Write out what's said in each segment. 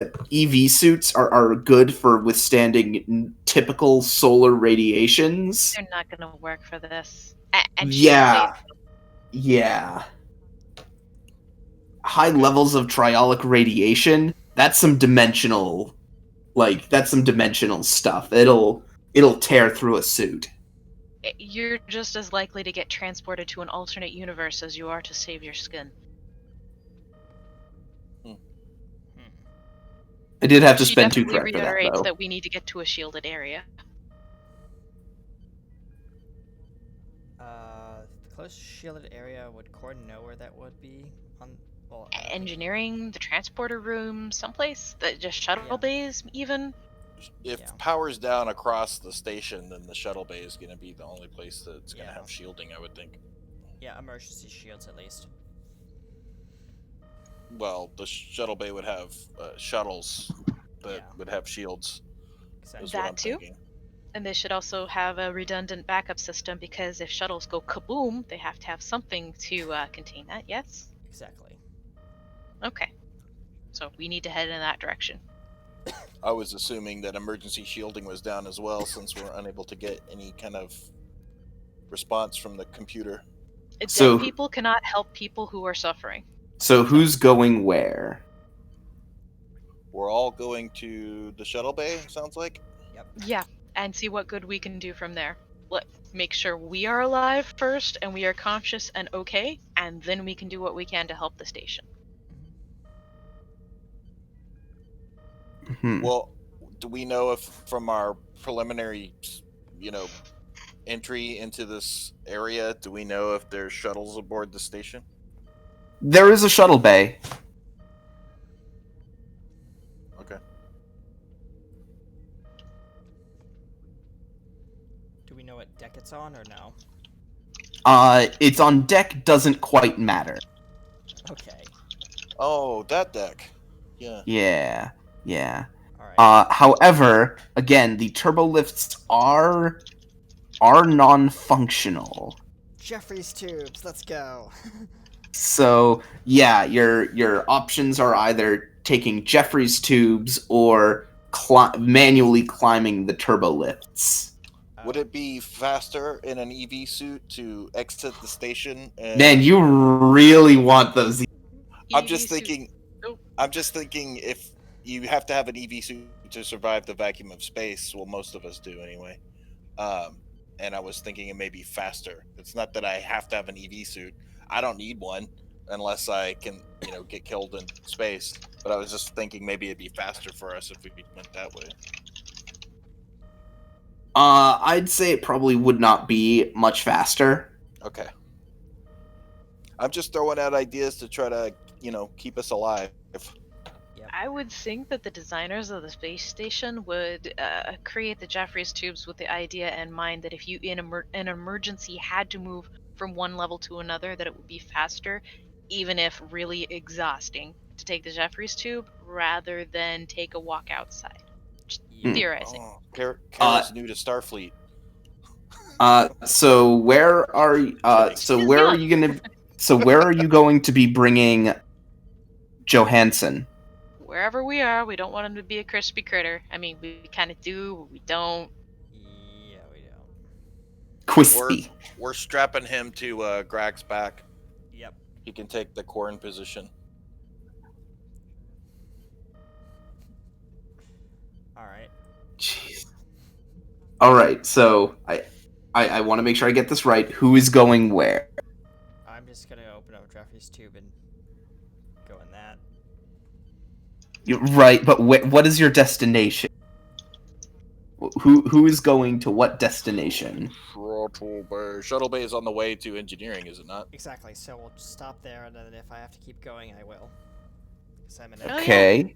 EV suits are good for withstanding typical solar radiations. They're not going to work for this. And shield Yeah, base. yeah. High levels of triolic radiation, that's some dimensional stuff. It'll tear through a suit. You're just as likely to get transported to an alternate universe as you are to save your skin. I did have to She spend 2 definitely cred for that, reiterates though. that we need to get to a shielded area. The closest shielded area, would Corden know where that would be? Engineering, the transporter room, someplace, just shuttle bays, even. If power's down across the station, then the shuttle bay is going to be the only place that's going to have shielding, I would think. Yeah, emergency shields at least. Well, the shuttle bay would have shuttles that would have shields. Exactly. That too. Thinking. And they should also have a redundant backup system, because if shuttles go kaboom, they have to have something to contain that, yes? Exactly. Okay. So we need to head in that direction. I was assuming that emergency shielding was down as well, since we're unable to get any kind of response from the computer. Dead people cannot help people who are suffering. So who's going where? We're all going to the shuttle bay, sounds like? Yep. Yeah, and see what good we can do from there. Let's make sure we are alive first, and we are conscious and okay, and then we can do what we can to help the station. Well, do we know if from our preliminary, entry into this area, do we know if there's shuttles aboard the station? There is a shuttle bay. Okay. Do we know what deck it's on, or no? It's on deck, doesn't quite matter. Okay. Oh, that deck. Yeah. Yeah. Alright. However, again, the turbo lifts are non-functional. Jeffrey's tubes, let's go. So, yeah, your options are either taking Jeffrey's tubes or manually climbing the turbo lifts. Would it be faster in an EV suit to exit the station? Man, you really want those. I'm just thinking if you have to have an EV suit to survive the vacuum of space, well, most of us do anyway. And I was thinking it may be faster. It's not that I have to have an EV suit. I don't need one unless I can, get killed in space. But I was just thinking maybe it'd be faster for us if we went that way. I'd say it probably would not be much faster. Okay. I'm just throwing out ideas to try to, keep us alive. I would think that the designers of the space station would create the Jeffries tubes with the idea in mind that if you in an emergency had to move from one level to another, that it would be faster, even if really exhausting, to take the Jeffries tube rather than take a walk outside. Just theorizing. Oh, Kara's new to Starfleet. So where are you going to be bringing Johansson? Wherever we are, we don't want him to be a crispy critter. I mean, we kind of do, but we don't. Yeah, we don't. Crispy. We're strapping him to Greg's back. Yep. He can take the corn position. Alright. Jeez. Alright, so I want to make sure I get this right. Who is going where? I'm just gonna open up Jeffrey's tube and go in that. Right, but what is your destination? Who is going to what destination? Shuttle bay is on the way to engineering, is it not? Exactly. So we'll just stop there, and then if I have to keep going, I will. Okay.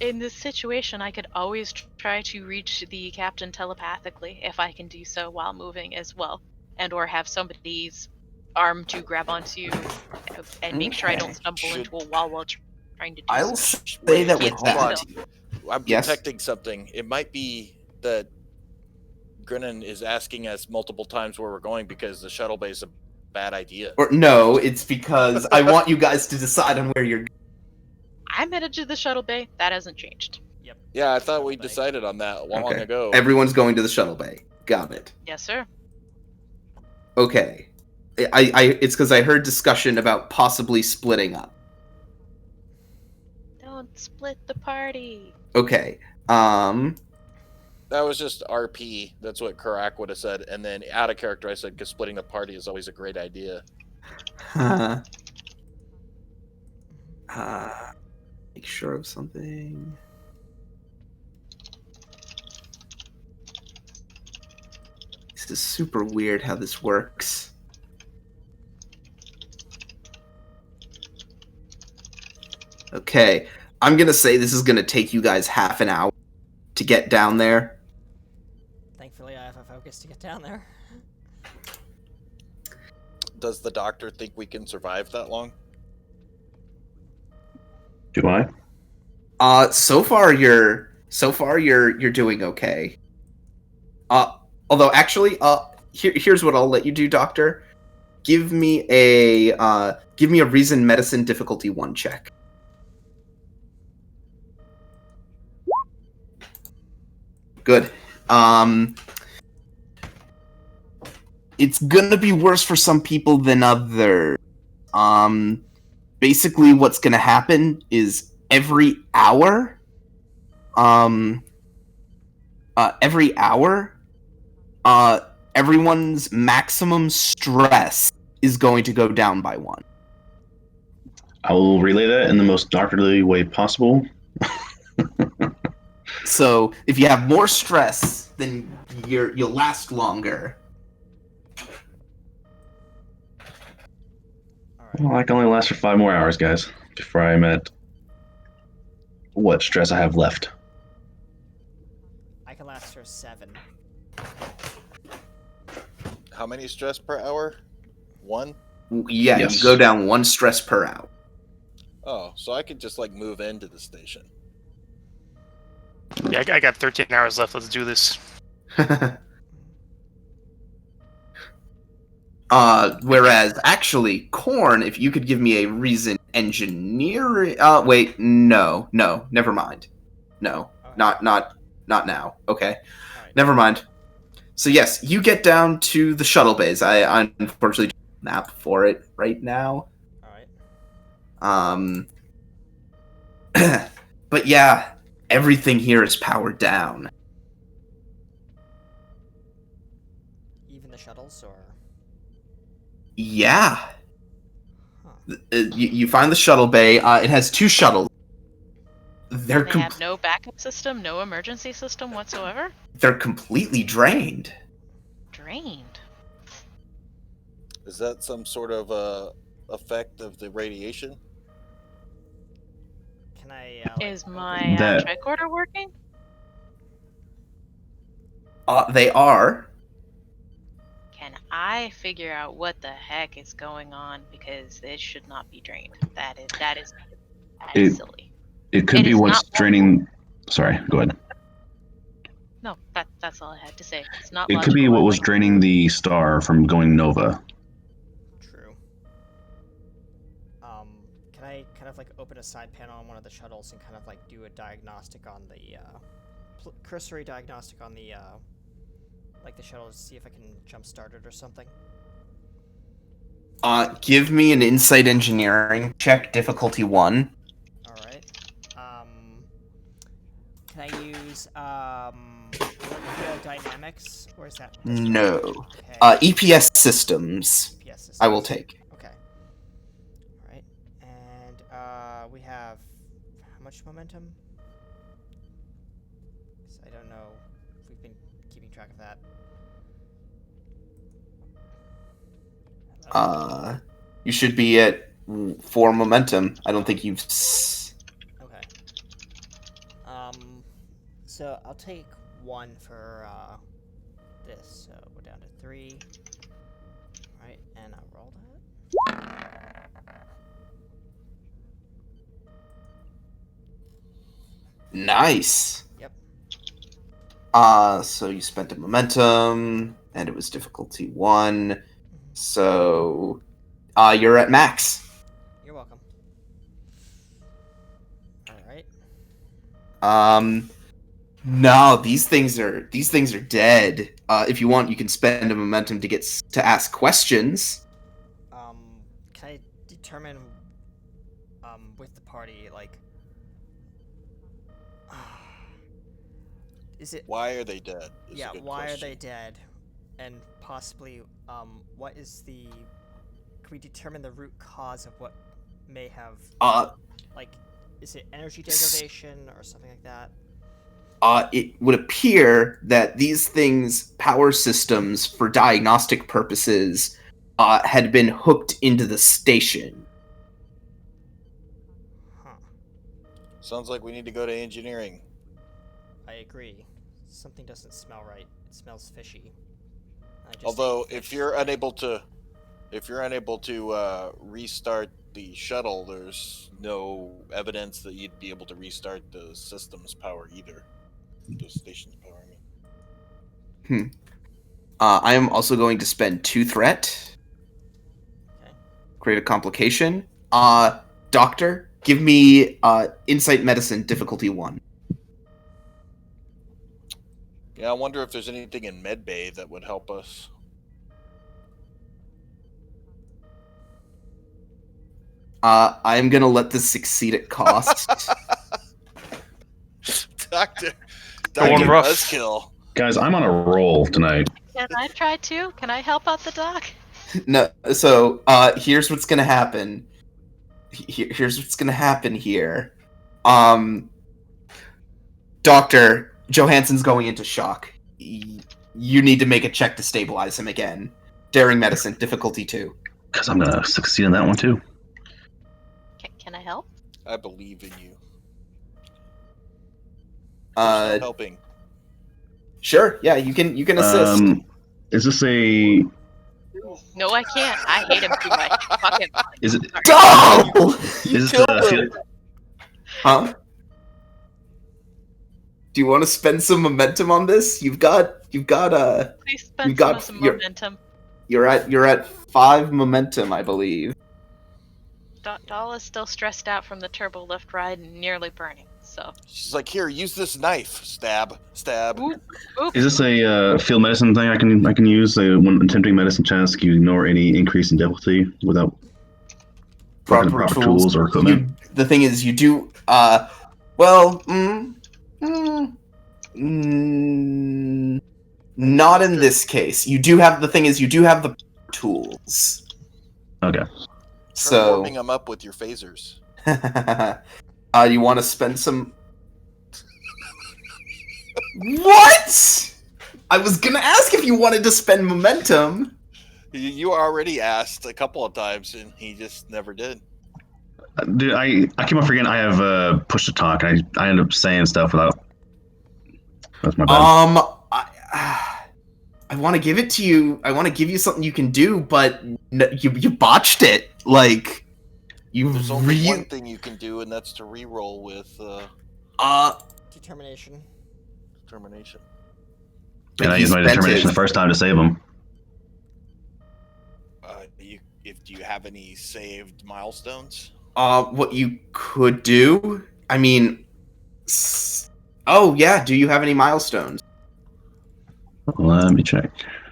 In this situation, I could always try to reach the captain telepathically if I can do so while moving as well, or have somebody's arm to grab onto and make sure I don't stumble into a wall while trying to do I'll so. say that with that. I'm detecting something. It might be that Grinnan is asking us multiple times where we're going because the shuttle bay is a bad idea. Or no, it's because I want you guys to decide on where you're. I'm headed to the shuttle bay. That hasn't changed. Yep. Yeah, I thought we Shuttle bay. decided on that long Okay. ago. Everyone's going to the shuttle bay. Got it. Yes, sir. Okay. It's because I heard discussion about possibly splitting up. Don't split the party. Okay. That was just RP. That's what Karak would have said. And then out of character, I said, because splitting the party is always a great idea. Make sure of something. This is super weird how this works. Okay. I'm gonna say this is gonna take you guys half an hour to get down there. Thankfully, I have a focus to get down there. Does the doctor think we can survive that long? Do I? So far you're doing okay. Although actually, here's what I'll let you do, Doctor. Give me a reason medicine difficulty 1 check. Good. It's gonna be worse for some people than others. Basically what's gonna happen is every hour, everyone's maximum stress is going to go down by 1. I will relay that in the most doctorly way possible. So if you have more stress, then you'll last longer. Well, I can only last for 5 more hours, guys, before I'm at what stress I have left. I can last for 7. How many stress per hour? 1? Yeah, Yes. you go down 1 stress per hour. Oh, so I could just like move into the station. Yeah, I got 13 hours left. Let's do this. Whereas, actually, Korn, if you could give me a reason engineering... wait, no, never mind. No, Okay. not now. Okay, Alright. never mind. So yes, you get down to the shuttle bays. I unfortunately don't have a map for it right now. Alright. But yeah, everything here is powered down. Even the shuttles, or? Yeah. Huh. You find the shuttle bay. It has 2 shuttles. They have no backup system, no emergency system whatsoever? They're completely drained. Drained. Is that some sort of effect of the radiation? Can I, Is open my That- tricorder working? They are. Can I figure out what the heck is going on? Because it should not be drained. That is silly. It could It be is what's not draining. Sorry, go ahead. No, that's all I had to say. It's not It could be logical. what was draining the star from going nova. True. Can I kind of like open a side panel on one of the shuttles and kind of like do a diagnostic on the cursory diagnostic on the like the shuttle to see if I can jump start it or something? Give me an insight engineering check, difficulty 1. All right. Can I use dynamics or is that No. Okay. EPS systems. EPS systems. I will take. Okay. All right. And we have how much momentum? 'Cause I don't know if we've been keeping track of that. You should be at 4 momentum. I don't think you've... Okay. So I'll take 1 for this. So we're down to 3. All right, and I'll roll that. Nice. Yep. So you spent a momentum, and it was difficulty 1. So, you're at max. You're welcome. No, these things are dead. If you want, you can spend a momentum to ask questions. Can I determine, with the party, like, is it? Why are they dead? Is Yeah, a good why question. are they dead? And possibly, what is the? Can we determine the root cause of what may have? Like, is it energy degradation or something like that? It would appear that these things' power systems for diagnostic purposes had been hooked into the station. Huh. Sounds like we need to go to engineering. I agree. Something doesn't smell right. It smells fishy. Although, if you're unable to restart the shuttle, there's no evidence that you'd be able to restart the system's power either. The station's power, I mean. I am also going to spend 2 threat. Okay. Create a complication. Doctor, give me Insight Medicine difficulty 1. Yeah, I wonder if there's anything in Medbay that would help us. I'm gonna let this succeed at cost. Doctor Going rough. Buzzkill. Guys, I'm on a roll tonight. Can I try too? Can I help out the doc? No, so here's what's gonna happen. Here's what's gonna happen here. Doctor Johansson's going into shock. You need to make a check to stabilize him again. Daring medicine, difficulty 2. Because I'm gonna succeed on that one too. Can I help? I believe in you. There's no helping. Sure, yeah, you can assist. Is this a? No, I can't. I hate him too much. Fuck him. Is it? Oh! Is this the? Huh? Do you want to spend some momentum on this? You've got Please spend some momentum. You're at 5 momentum, I believe. Doll is still stressed out from the turbo lift ride and nearly burning. So She's like, here, use this knife. Stab. Oop. Is this a field medicine thing I can use when attempting medicine checks? Can you ignore any increase in difficulty without proper tools or equipment? The thing is, you do. Not in this case. You do have the tools. Okay. So warming them up with your phasers. You want to spend some? What? I was gonna ask if you wanted to spend momentum. You already asked a couple of times, and he just never did. Dude, I keep on forgetting I have push to talk. I end up saying stuff without. That's my bad. I want to give it to you. I want to give you something you can do, but you botched it. Like There's only one thing you can do, and that's to re-roll with determination. Determination. And I used my determination the first time to save him. Do you have any saved milestones? What you could do? I mean, oh yeah. Do you have any milestones? Let me check.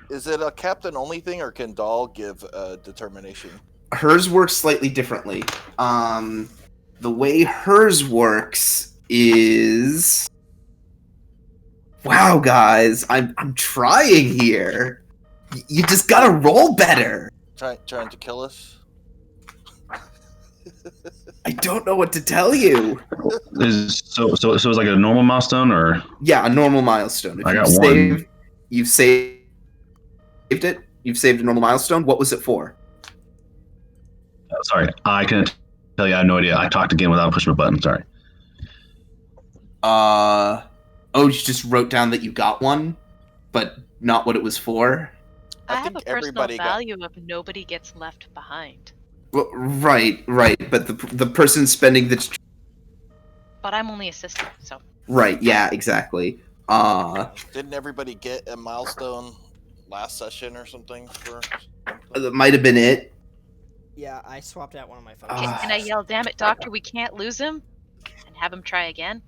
Is it a captain only thing, or can Dahl give determination? Hers works slightly differently. The way hers works is, wow, guys, I'm trying here. You just gotta roll better. Trying to kill us? I don't know what to tell you. So it's like a normal milestone, or? Yeah, a normal milestone. If I got one. You've saved it. You've saved a normal milestone. What was it for? Sorry, I can't tell you. I have no idea. I talked again without pushing a button. Sorry. Oh, you just wrote down that you got one, but not what it was for. I have a personal value of nobody gets left behind. Well, right. But the person spending the. But I'm only assisting, so. Right. Yeah. Exactly. Didn't everybody get a milestone last session or something? That might have been it. Yeah, I swapped out one of my functions. Can I yell, "Damn it, Doctor, we can't lose him," and have him try again?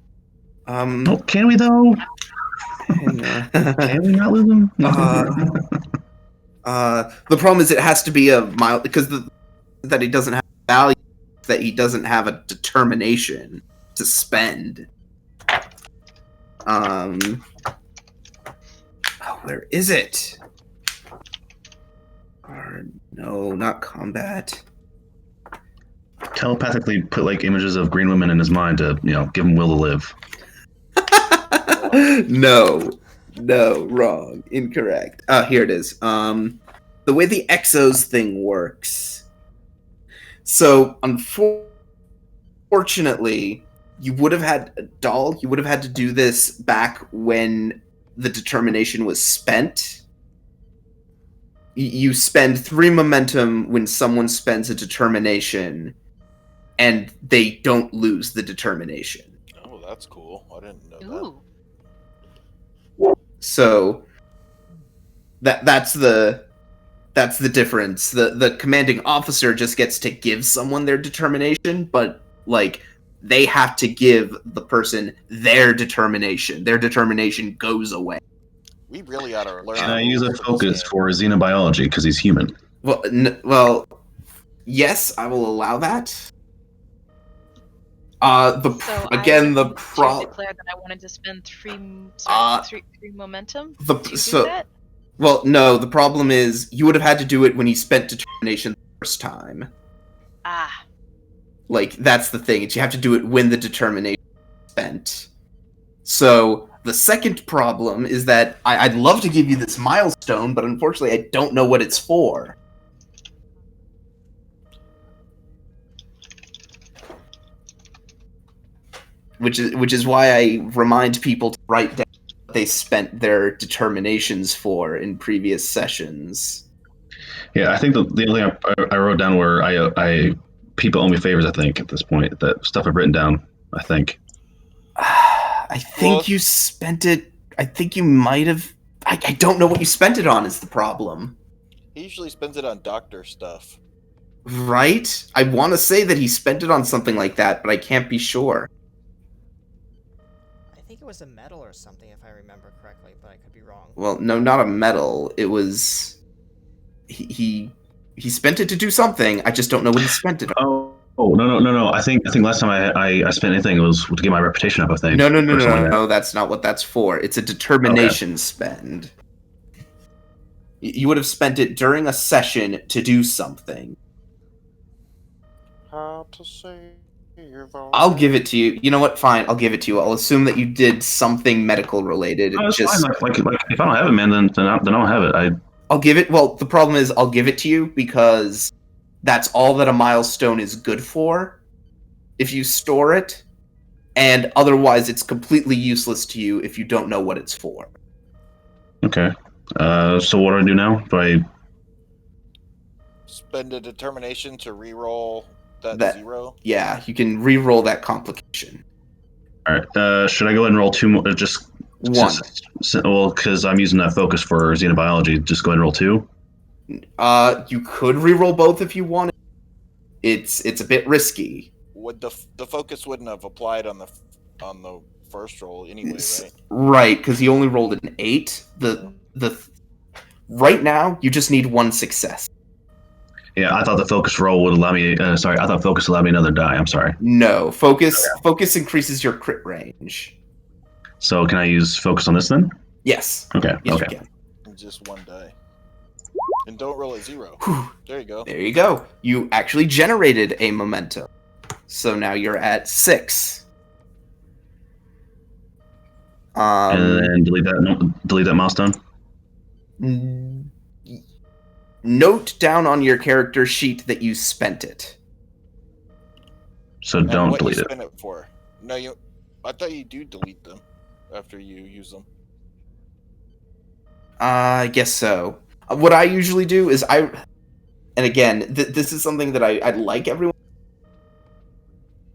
Oh, can we though? Hang on. Can we not lose them? The problem is it has to be a mile because that he doesn't have value, that he doesn't have a determination to spend. Where is it? No, not combat. Telepathically put like images of green women in his mind to, give him will to live. No, wrong, incorrect. Here it is. The way the Exos thing works. So, unfortunately, you would have had to do this back when the determination was spent. You spend 3 momentum when someone spends a determination, and they don't lose the determination. Oh, that's cool. I didn't know Ooh. that. So that's the difference. The commanding officer just gets to give someone their determination, but like they have to give the person their determination. Their determination goes away. We really ought to learn. Can I use a focus for xenobiology because he's human? Well, yes, I will allow that. So the problem. Declared that I wanted to spend three momentum to do that. Well, no. The problem is you would have had to do it when he spent determination the first time. Like that's the thing. You have to do it when the determination is spent. So the second problem is that I'd love to give you this milestone, but unfortunately I don't know what it's for. Which is why I remind people to write down what they spent their determinations for in previous sessions. Yeah, I think the only thing I wrote down were I people owe me favors. I think at this point that stuff I've written down. I think. I think you spent it. I think you might have. I don't know what you spent it on. Is the problem? He usually spends it on doctor stuff. Right? I want to say that he spent it on something like that, but I can't be sure. I think it was a medal or something, if I remember correctly, but I could be wrong. Well, no, not a medal. It was he spent it to do something. I just don't know what he spent it on. Oh no! I think last time I spent anything it was to get my reputation up. I think. No. That's not what that's for. It's a determination spend. You would have spent it during a session to do something. How to say I'll give it to you. You know what? Fine, I'll give it to you. I'll assume that you did something medical related. Fine. Like if I don't have it, man, then I don't have it. I'll give it. Well, the problem is I'll give it to you because that's all that a milestone is good for. If you store it, and otherwise it's completely useless to you if you don't know what it's for. Okay. So what do I do now? Do I spend a determination to reroll that 0? Yeah, you can re-roll that complication. All right. Should I go ahead and roll 2 more? Just 1. Well, because I'm using that focus for xenobiology. Just go ahead and roll 2. You could re-roll both if you wanted. It's a bit risky. Would the focus wouldn't have applied on the first roll anyway, right? Right, because he only rolled an 8. Right now you just need 1 success. Yeah, I thought the focus roll would allow me. I thought focus allowed me another die. I'm sorry. No, focus increases your crit range. So can I use focus on this then? Yes. Okay. Yes, okay. you can. Just 1 die. And don't roll a 0. There you go. There you go. You actually generated a momentum. So now you're at 6. And then delete that milestone. Note down on your character sheet that you spent it. So don't delete it. What you spend it for? No, I thought you do delete them after you use them. I guess so. What I usually do is and again, this is something that I'd like everyone.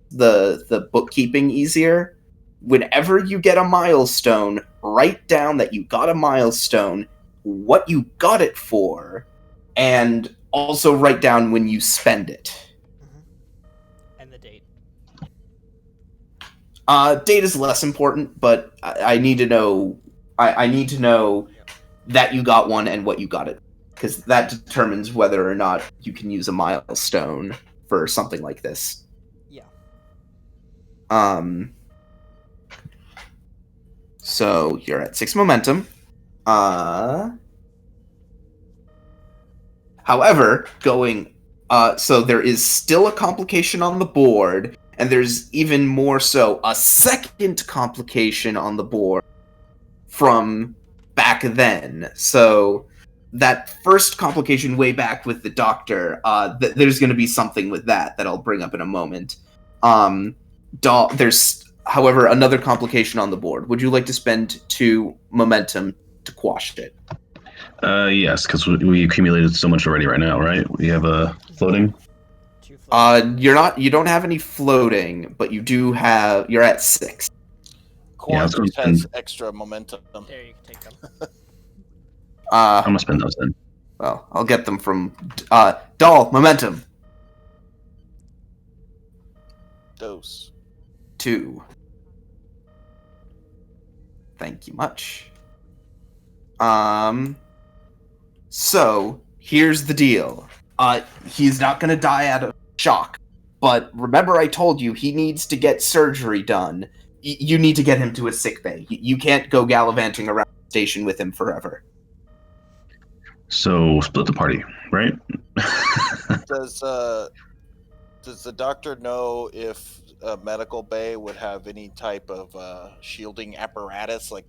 The bookkeeping easier. Whenever you get a milestone, write down that you got a milestone, what you got it for, and also write down when you spend it. And the date. Data's less important, but I need to know. I need to know that you got one and what you got it, because that determines whether or not you can use a milestone for something like this. Yeah. So you're at 6 momentum. However, so there is still a complication on the board, and there's even more so a second complication on the board from back then. So that first complication way back with the doctor, there's going to be something with that I'll bring up in a moment. There's, however, another complication on the board. Would you like to spend 2 momentum to quash it? Yes, because we accumulated so much already right now, right? We have a floating. 2 floating. You don't have any floating, but you're at 6. Corn just has extra momentum. There, you can take them. I'm gonna spend those then. Well, I'll get them from Doll, momentum. Dose. 2. Thank you much. So here's the deal. He's not gonna die out of shock. But remember I told you he needs to get surgery done. You need to get him to a sickbay. You can't go gallivanting around the station with him forever. So split the party, right? Does the doctor know if a medical bay would have any type of shielding apparatus, like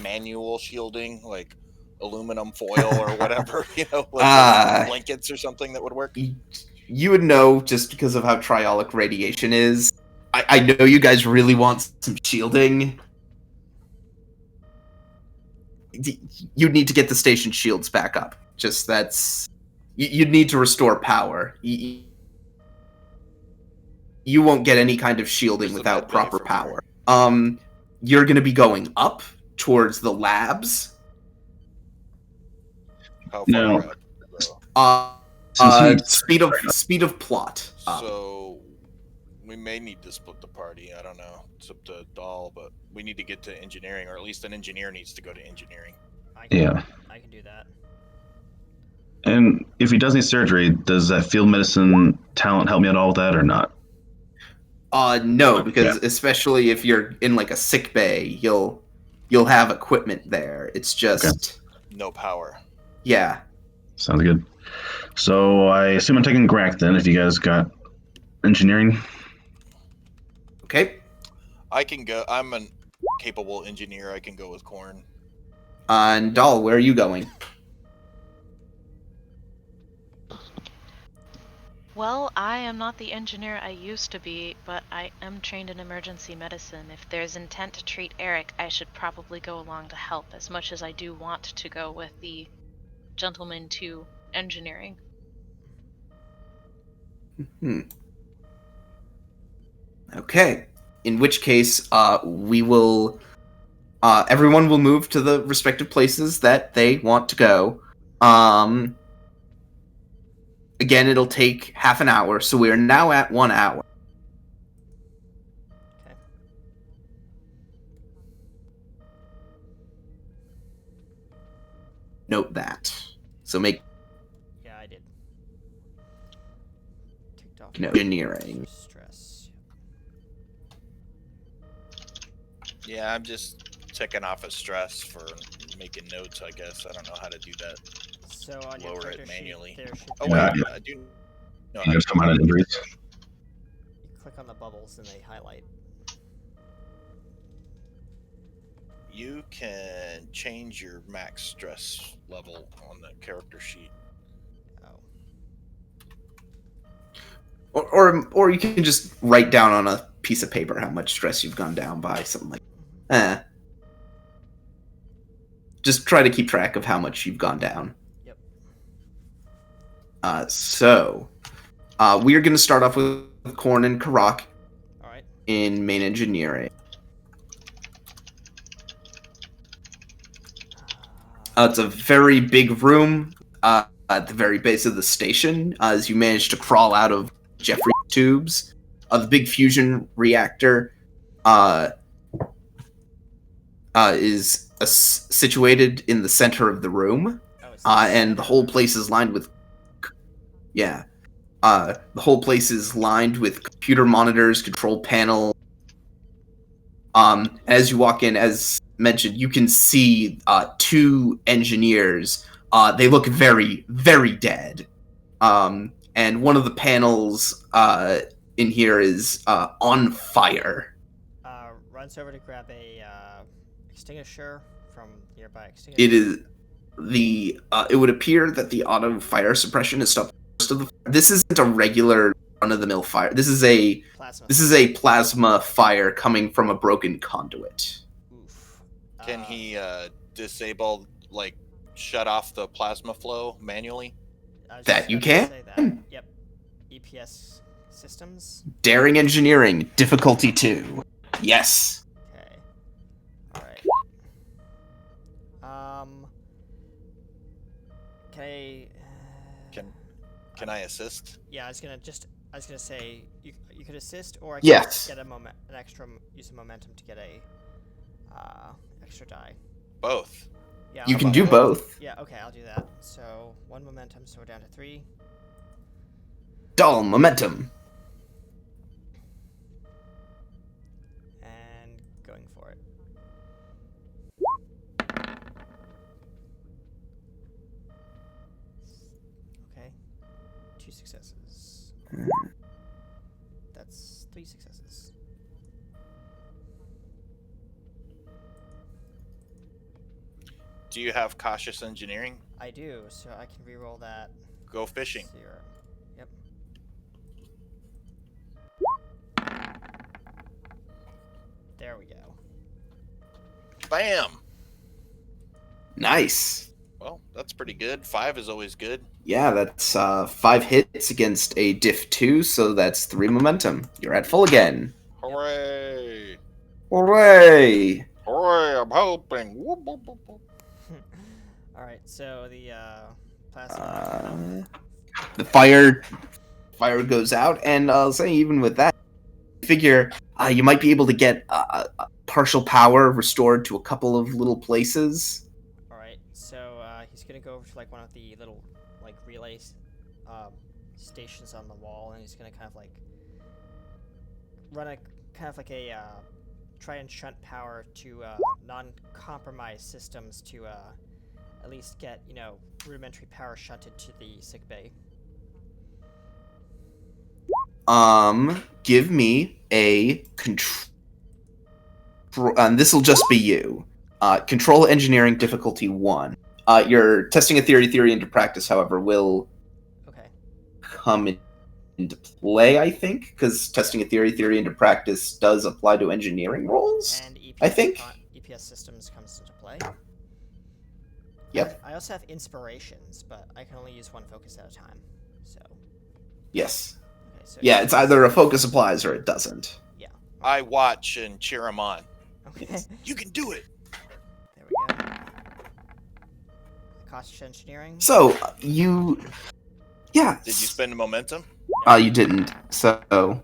manual shielding, like aluminum foil or whatever, like blankets or something that would work? You would know just because of how triolic radiation is. I know you guys really want some shielding. You need to get the station shields back up. You'd need to restore power. You won't get any kind of shielding without proper power. You're going to be going up towards the labs. How far up? Speed of plot. So we may need to split the party. I don't know. It's up to Doll, but we need to get to engineering, or at least an engineer needs to go to engineering. I can do that. And if he does need surgery, does that field medicine talent help me at all with that or not? No, because especially if you're in like a sick bay, you'll have equipment there. It's just no power. Yeah. Sounds good. So I assume I'm taking Grack then, if you guys got engineering. Okay. I can go. I'm a capable engineer. I can go with Corn. And Doll, where are you going? Well, I am not the engineer I used to be, but I am trained in emergency medicine. If there's intent to treat Eric, I should probably go along to help, as much as I do want to go with the gentleman to engineering. Okay. In which case, we will... everyone will move to the respective places that they want to go. Again, it'll take half an hour, so we are now at 1 hour. Okay. Note that. So make... Yeah, I did. Ticked off engineering. Stress. Yeah, I'm just checking off a stress for making notes, I guess. I don't know how to do that. So on your Lower it character manually. sheet, there should Oh, be... wait, Yeah. I do know You how guys to come out of injuries. You click on the bubbles and they highlight. You can change your max stress level on the character sheet. Oh. Or you can just write down on a piece of paper how much stress you've gone down by, something like that. Just try to keep track of how much you've gone down. Yep. So we're going to start off with Korn and Karak. All right. In main engineering. It's a very big room at the very base of the station as you manage to crawl out of Jeffrey's tubes. The big fusion reactor situated in the center of the room, and the whole place is lined with the whole place is lined with computer monitors, control panel. As you walk in, as mentioned, you can see 2 engineers. They look very, very dead. And one of the panels in here is on fire. Runs over to grab a extinguisher from nearby extinguisher. It is it would appear that the auto fire suppression is stopped. This isn't a regular run-of-the-mill fire. This is a plasma fire coming from a broken conduit. Oof. Can he disable, shut off the plasma flow manually? That you can. Yep. EPS systems. Daring engineering, difficulty 2. Yes. Okay. All right. Can I assist? Yeah, I was gonna say you could assist, or I could Yes. get use a momentum to get a extra die. Both. Yeah. You can do both. Yeah. Okay, I'll do that. So 1 momentum, so we're down to 3. Dull momentum. And going for it. Okay. 2 successes. That's 3 successes. Do you have cautious engineering? I do, so I can reroll that. Go fishing. 0. Yep. There we go. Bam! Nice. Well, that's pretty good. 5 is always good. Yeah, that's 5 hits against a diff 2, so that's 3 momentum. You're at full again. Hooray! Hooray! Hooray! I'm hoping. Whoop, whoop, whoop, whoop. All right, so the plasma. The fire goes out, and I'll say even with that, figure you might be able to get partial power restored to a couple of little places. All right, so he's gonna go over to one of the little relay stations on the wall, and he's gonna kind of run a try and shunt power to non-compromised systems to at least get rudimentary power shunted to the sickbay. Give me a control. This will just be you. Control engineering difficulty 1. Your testing a theory into practice, however, will come into play, I think, because testing a theory into practice does apply to engineering roles. And EPS, I think EPS systems comes into play. Yep. I also have inspirations, but I can only use 1 focus at a time. So. Yes. Okay, so yeah, it's either a focus applies or it doesn't. Yeah. I watch and cheer him on. Okay. You can do it. There we go. Cautious engineering. So Did you spend a momentum? You didn't. So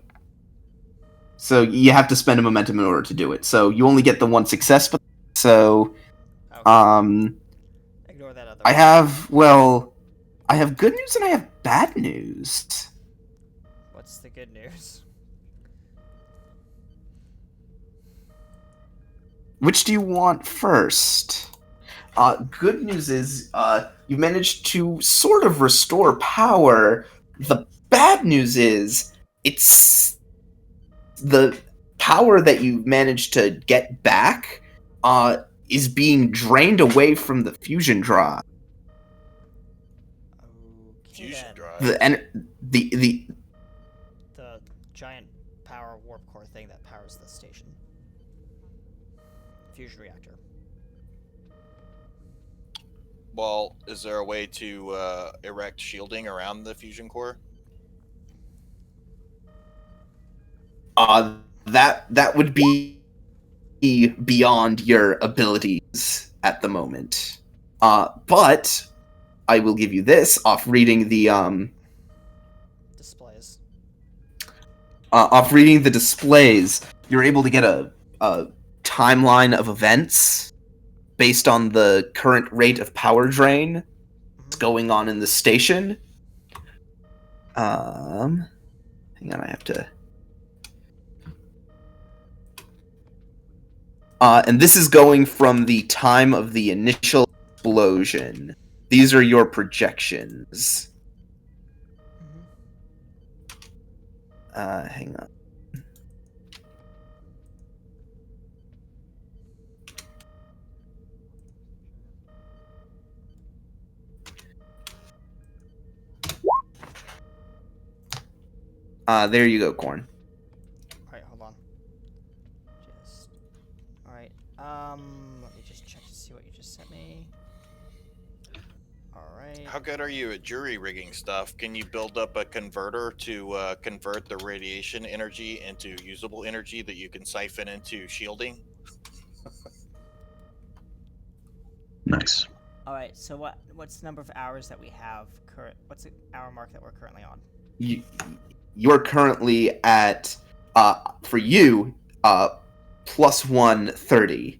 you have to spend a momentum in order to do it. So you only get the 1 success. So, ignore that other. I have good news and I have bad news. What's the good news? Which do you want first? Good news is you managed to sort of restore power. The bad news is it's the power that you managed to get back is being drained away from the fusion drive. Fusion drive. The giant power warp core thing that powers the station. Fusion reactor. Well, is there a way to erect shielding around the fusion core? That would be beyond your abilities at the moment. But I will give you this off reading the displays. Off reading the displays, you're able to get a timeline of events based on the current rate of power drain going on in the station. Hang on, I have to. And this is going from the time of the initial explosion. These are your projections. Hang on. There you go, Corn. Alright, hold on. Alright, let me just check to see what you just sent me. Alright. How good are you at jury rigging stuff? Can you build up a converter to convert the radiation energy into usable energy that you can siphon into shielding? Nice. Alright, so what's the number of hours that we have what's the hour mark that we're currently on? You're currently at, for you, plus 130.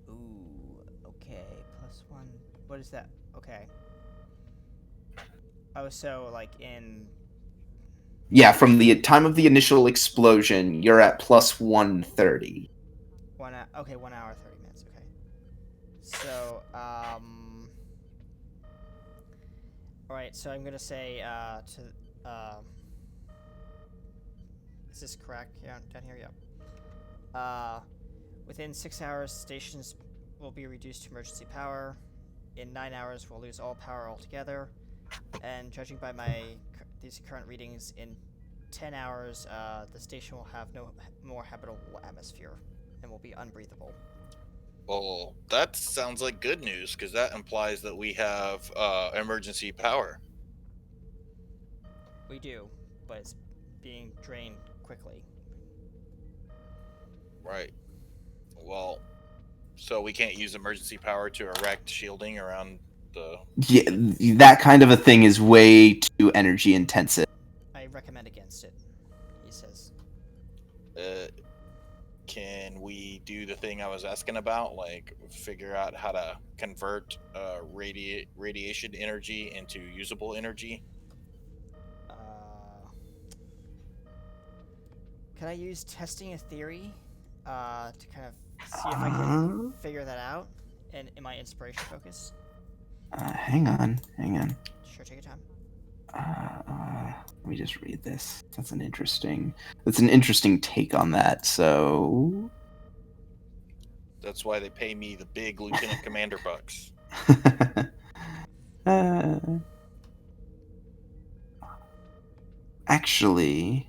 Ooh, okay, plus 1. What is that? Okay. Oh, so, like, in... Yeah, from the time of the initial explosion, you're at plus 130. 1 hour, okay, 1 hour, 30 minutes, okay. So, Alright, so I'm gonna say, is this correct? Yeah, down here, yeah. Within 6 hours, stations will be reduced to emergency power. In 9 hours, we'll lose all power altogether. And judging by these current readings, in 10 hours, the station will have no more habitable atmosphere and will be unbreathable. Well, that sounds like good news, because that implies that we have emergency power. We do, but it's being drained quickly. Right. Well, so we can't use emergency power to erect shielding around the... Yeah, that kind of a thing is way too energy intensive. I recommend against it, he says. Can we do the thing I was asking about, like figure out how to convert radiation energy into usable energy? Can I use testing a theory to kind of see if I can figure that out in my inspiration focus? Hang on. Sure, take your time. Let me just read this. That's an interesting take on that. So That's why they pay me the big lieutenant commander bucks. Actually,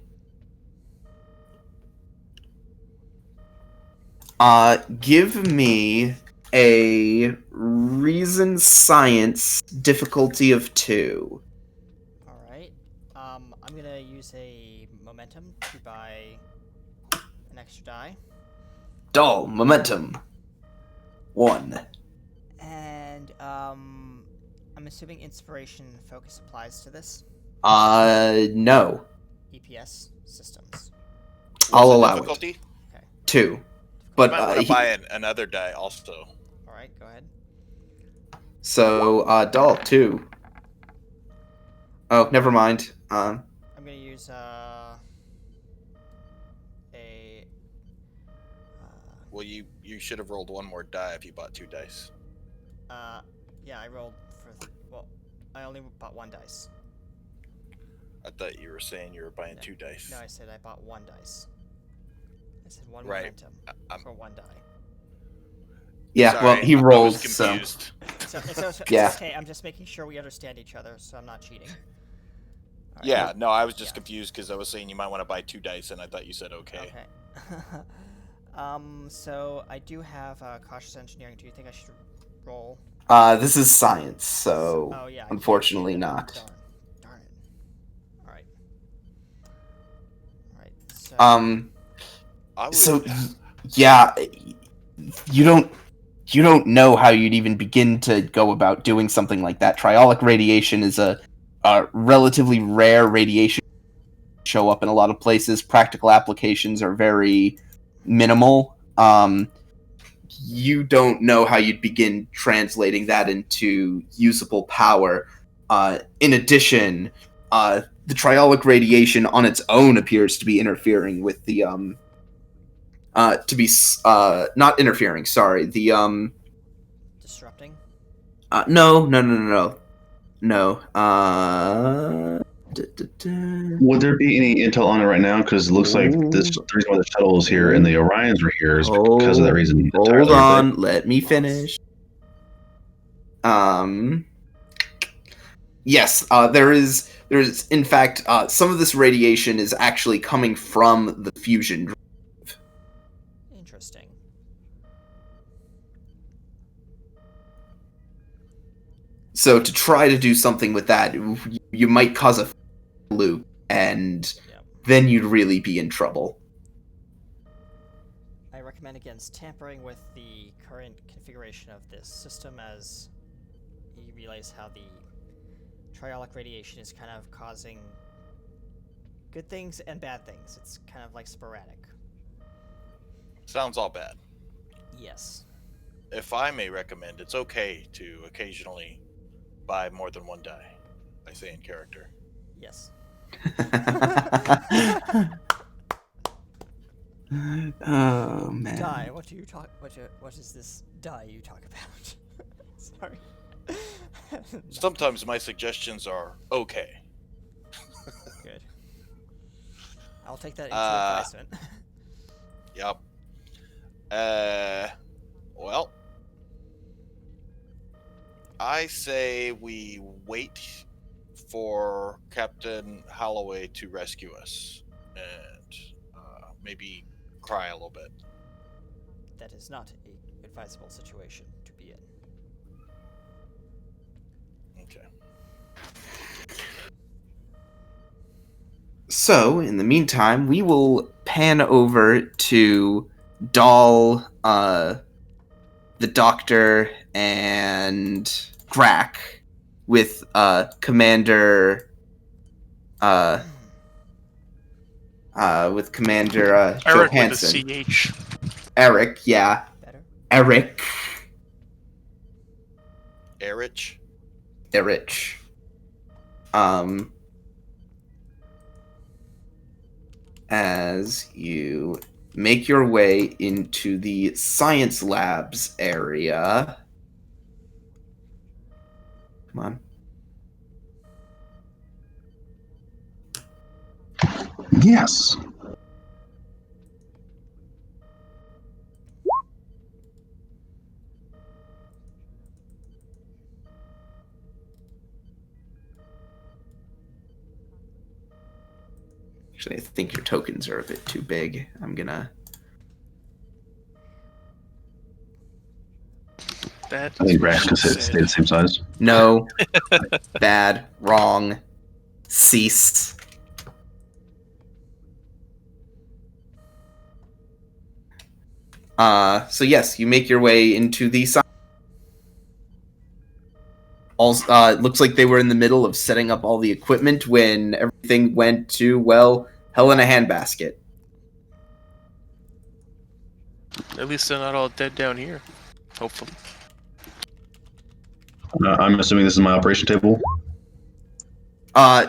give me a reason science difficulty of 2. Alright. I'm gonna use a momentum to buy an extra die. Dull momentum 1. And I'm assuming inspiration focus applies to this. No. EPS systems. I'll allow difficulty? it. Okay. 2. But you might want to buy another die also. Alright, go ahead. So, Dull 2. Oh, never mind. I'm gonna use Well, you should have rolled one more die if you bought 2 dice. Yeah, I rolled well, I only bought 1 dice. I thought you were saying you were buying 2 dice. No, I said I bought 1 dice. I said 1 right. momentum for 1 die. Yeah, sorry, well, he rolled, I was confused. So yeah. Okay, I'm just making sure we understand each other, so I'm not cheating. Right. Yeah, no, I was just confused because I was saying you might want to buy 2 dice, and I thought you said okay. Okay. So I do have cautious engineering. Do you think I should roll? This is science, so oh, yeah, unfortunately not. Darn it. Alright. Alright, so... yeah, you don't know how you'd even begin to go about doing something like that. Triolic radiation is a relatively rare radiation show up in a lot of places. Practical applications are very minimal. You don't know how you'd begin translating that into usable power. In addition, the triolic radiation on its own appears to be interfering with the not interfering. Sorry, the disrupting. No. Would there be any intel on it right now? Because it looks like the reason why the shuttle is here and the Orions were here is because of that reason. Hold on, let me finish. Yes, there is in fact some of this radiation is actually coming from the fusion drive. Interesting. So to try to do something with that, you might cause a loop, and then you'd really be in trouble. I recommend against tampering with the current configuration of this system, as you realize how the triolic radiation is kind of causing good things and bad things. It's kind of like sporadic. Sounds all bad. Yes. If I may recommend, it's okay to occasionally buy more than one die. I say in character. Yes. Oh man. Die. What do you talk? What is this die you talk about? Sorry. Sometimes my suggestions are okay. Good. I'll take that into advisement. Yep. Well, I say we wait for Captain Holloway to rescue us and maybe cry a little bit. That is not a advisable situation to be in. Okay. So, in the meantime, we will pan over to Dahl, the Doctor, and Grack with Commander Eric Johansson. With a CH. Eric, yeah. Better? Eric. As you make your way into the science labs area. Come on. Yes. Actually, I think your tokens are a bit too big. I'm gonna... That I think Grax can stay the same size. No. Bad. Wrong. Cease. So yes, you make your way into the science. It looks like they were in the middle of setting up all the equipment when everything went to, well, hell in a handbasket. At least they're not all dead down here. Hopefully. I'm assuming this is my operation table.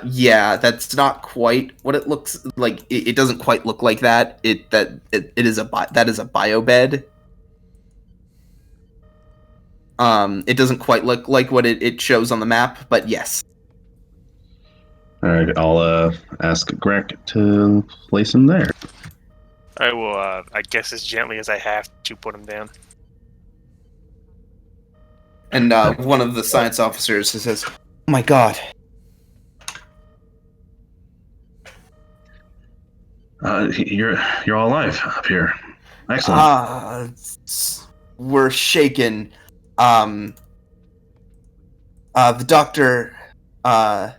Yeah, that's not quite what it looks like. It doesn't quite look like that. That is a bio bed. It doesn't quite look like what it shows on the map, but yes. All right, I'll ask Greg to place him there. I will, I guess as gently as I have to put him down. And one of the science officers says, "Oh my god." You're all alive up here. Excellent. We're shaken. The doctor, Dr.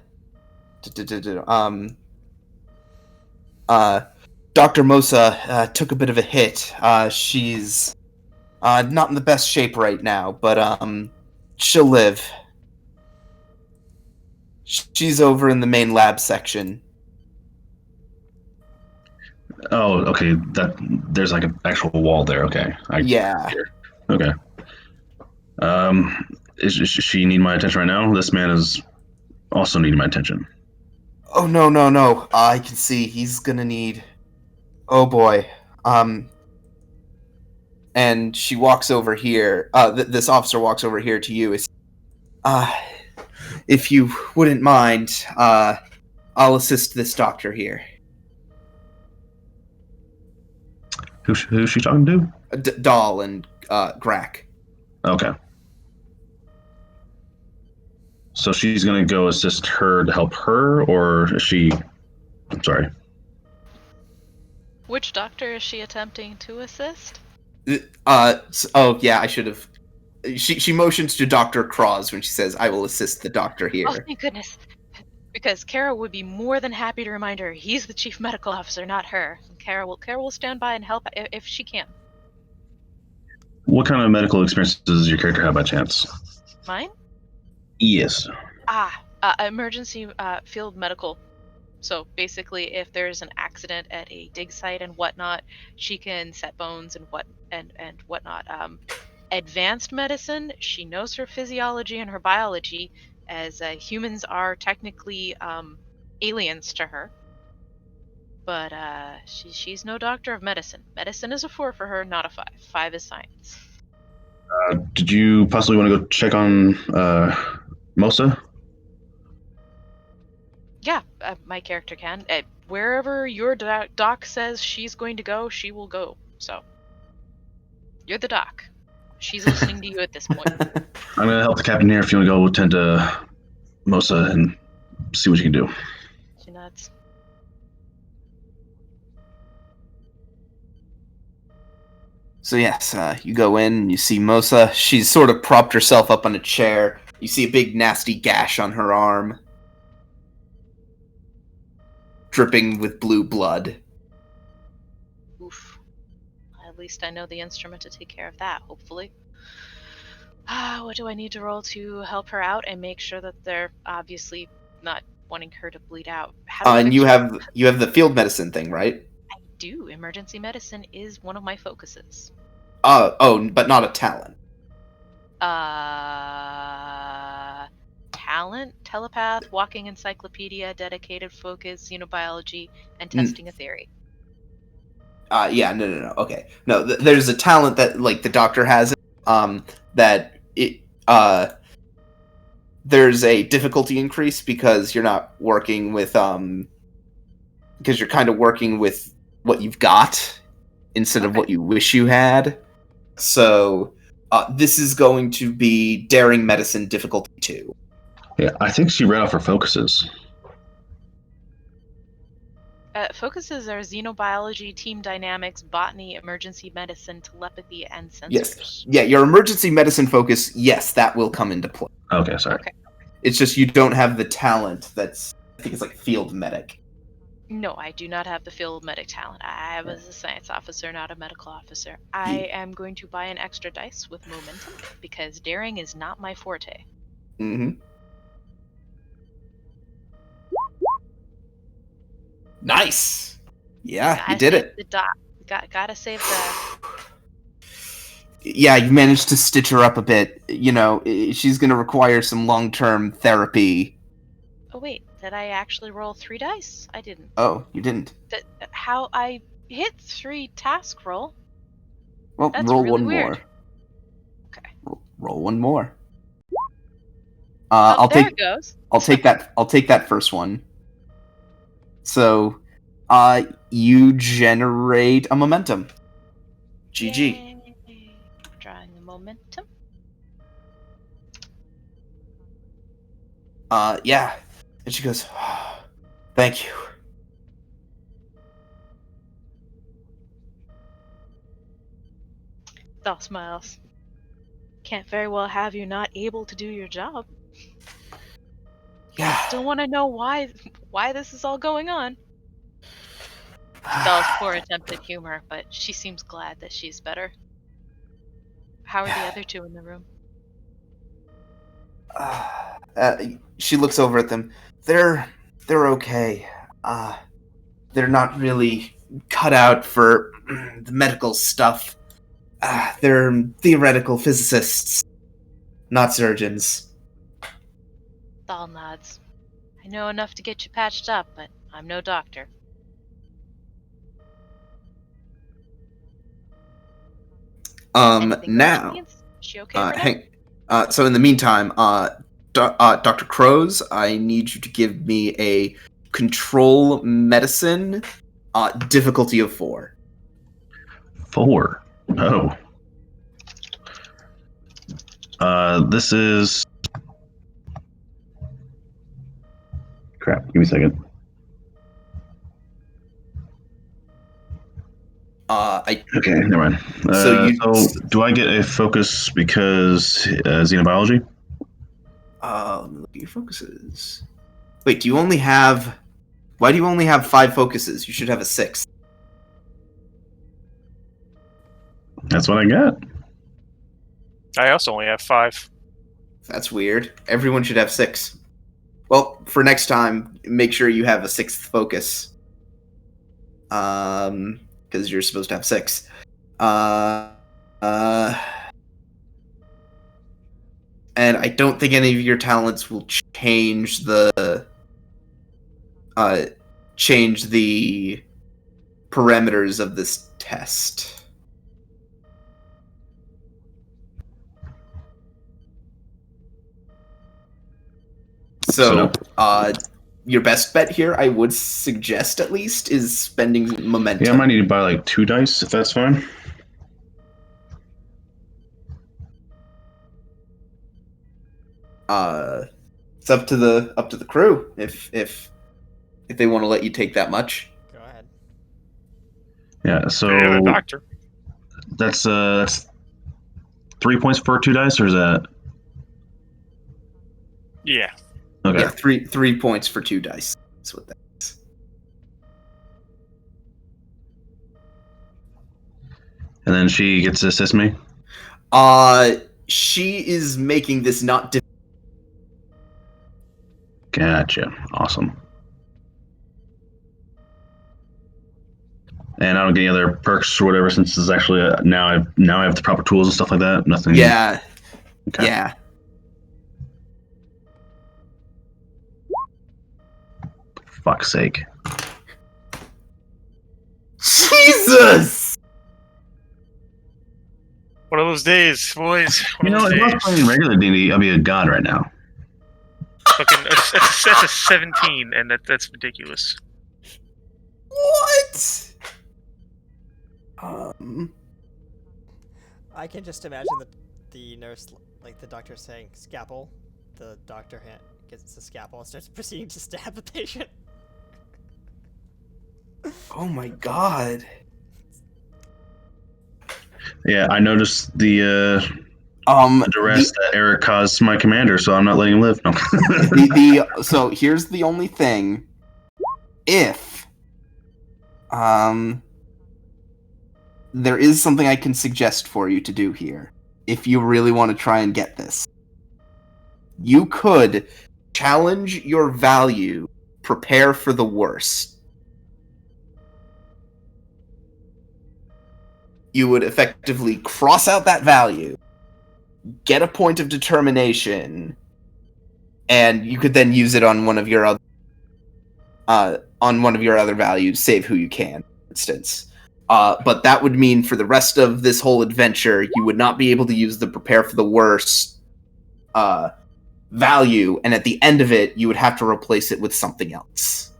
Mosa took a bit of a hit. She's not in the best shape right now, but she'll live. She's over in the main lab section. Oh, okay. There's like an actual wall there. Okay. Yeah. Okay. Is she need my attention right now? This man is also needing my attention. Oh no. I can see he's gonna need. Oh boy. And she walks over here. This officer walks over here to you. Uh, if you wouldn't mind, I'll assist this doctor here. Who's she talking to? Dahl and Grack. Okay. So she's gonna go assist her to help her, or is she? I'm sorry. Which doctor is she attempting to assist? Oh yeah, I should have. She motions to Dr. Cross when she says, "I will assist the doctor here." Oh, thank goodness. Because Kara would be more than happy to remind her he's the chief medical officer, not her. Kara will stand by and help if she can. What kind of medical experience does your character have by chance? Mine? Yes. Emergency field medical. So basically, if there's an accident at a dig site and whatnot, she can set bones and whatnot. Advanced medicine, she knows her physiology and her biology, as humans are technically aliens to her. But she's no doctor of medicine. Medicine is a 4 for her, not a 5. 5 is science. Did you possibly want to go check on Mosa? Yeah, my character can. Wherever your doc says she's going to go, she will go. So, you're the doc. She's listening to you at this point. I'm gonna help the captain here if you want to go tend to Mosa and see what you can do. She nods. So yes, you go in and you see Mosa. She's sort of propped herself up on a chair. You see a big nasty gash on her arm, dripping with blue blood. Oof. At least I know the instrument to take care of that, hopefully. What do I need to roll to help her out and make sure that they're obviously not wanting her to bleed out? And you have the field medicine thing, right? I do. Emergency medicine is one of my focuses. But not a talent. Talent, telepath, walking encyclopedia, dedicated focus, xenobiology, and testing a theory. Yeah, no. Okay, no. There's a talent that like the doctor has. That it there's a difficulty increase because you're not working with because you're kind of working with what you've got instead of what you wish you had. So this is going to be daring medicine difficulty 2. Yeah, I think she read off her focuses. Focuses are xenobiology, team dynamics, botany, emergency medicine, telepathy, and sensors. Yes. Yeah, your emergency medicine focus, yes, that will come into play. Okay, sorry. Okay. It's just you don't have the talent that's, I think it's like field medic. No, I do not have the field medic talent. I was a science officer, not a medical officer. I am going to buy an extra dice with momentum because daring is not my forte. Mm-hmm. Nice. Yeah, you did it. The doc. Gotta save the. Yeah, you managed to stitch her up a bit. You know, she's gonna require some long-term therapy. Oh wait, did I actually roll 3 dice? I didn't. Oh, you didn't. How I hit 3 task roll? Well, That's roll really one weird. more. Okay. Roll one more. It goes. I'll take that first one. So, you generate a momentum. GG. Yay. Drawing the momentum. Yeah. And she goes, thank you. Doll smiles. Can't very well have you not able to do your job. Yeah. Still want to know why this is all going on. Doll's poor attempt at humor, but she seems glad that she's better. How are the other 2 in the room? She looks over at them. They're okay. They're not really cut out for the medical stuff. They're theoretical physicists, not surgeons. Thal nods. I know enough to get you patched up, but I'm no doctor. Anything else she needs? Is she okay for now? So in the meantime, Dr. Crows, I need you to give me a control medicine, difficulty of 4. 4. Oh. This is... Crap, give me a second. Okay, never mind. So do I get a focus because xenobiology? Let me look at your focuses. Wait, do you only have... Why do you only have 5 focuses? You should have a 6th. That's what I got. I also only have 5. That's weird. Everyone should have 6. Well, for next time, make sure you have a 6th focus. Because you're supposed to have 6. And I don't think any of your talents will change the parameters of this test. So, your best bet here, I would suggest at least, is spending momentum. Yeah, I might need to buy like 2 dice if that's fine. It's up to the crew if they want to let you take that much. Go ahead. Yeah, so Yeah, the doctor. That's 3 points for 2 dice, or is that? Yeah. Okay. Yeah, 3 points for 2 dice. That's what that is. And then she gets to assist me? She is making this not difficult. Gotcha. Awesome. And I don't get any other perks or whatever since it's actually now I have the proper tools and stuff like that. Nothing. Yeah. Okay. Yeah. Fuck's sake. Jesus! One of those days, boys. You know, if I was playing regular D&D, I'd be a god right now. Fucking, that's a 17, and that's ridiculous. What? I can just imagine the nurse, like the doctor saying scalpel. The doctor gets the scalpel and starts proceeding to stab the patient. Oh my god. Yeah, I noticed the duress that Eric caused my commander, so I'm not letting him live. No. So here's the only thing. If there is something I can suggest for you to do here, if you really want to try and get this. You could challenge your value, prepare for the worst. You would effectively cross out that value, get a point of determination, and you could then use it on one of your other values, save who you can, for instance. But that would mean for the rest of this whole adventure, you would not be able to use the prepare for the worst value, and at the end of it, you would have to replace it with something else.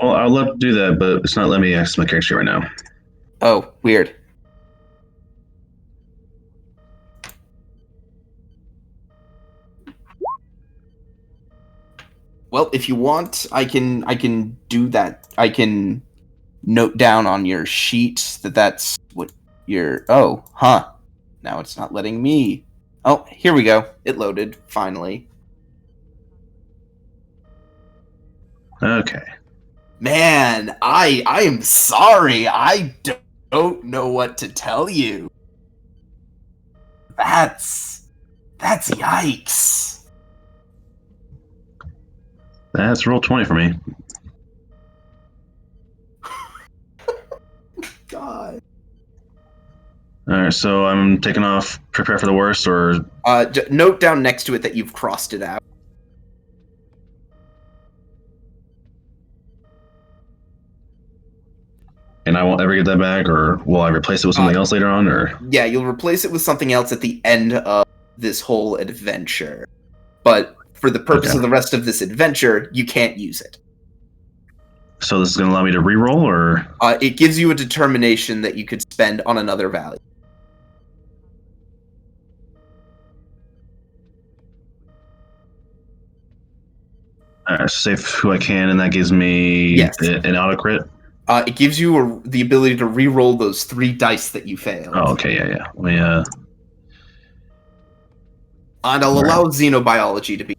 Well, I'd love to do that, but it's not letting me access my character right now. Oh, weird. Well, if you want, I can do that. I can note down on your sheet that's what you're... Oh, huh. Now it's not letting me... Oh, here we go. It loaded, finally. Okay. Man, I am sorry. I don't know what to tell you. That's yikes. That's roll 20 for me. God. Alright, so I'm taking off prepare for the worst, or... Note down next to it that you've crossed it out. And I won't ever get that back, or will I replace it with something else later on, or... Yeah, you'll replace it with something else at the end of this whole adventure. But for the purpose of the rest of this adventure, you can't use it. So this is going to allow me to reroll, or...? It gives you a determination that you could spend on another value. Alright, save who I can, and that gives me an auto crit? It gives you the ability to re-roll those 3 dice that you failed. Oh, okay, yeah. Let me, And I'll allow xenobiology to be...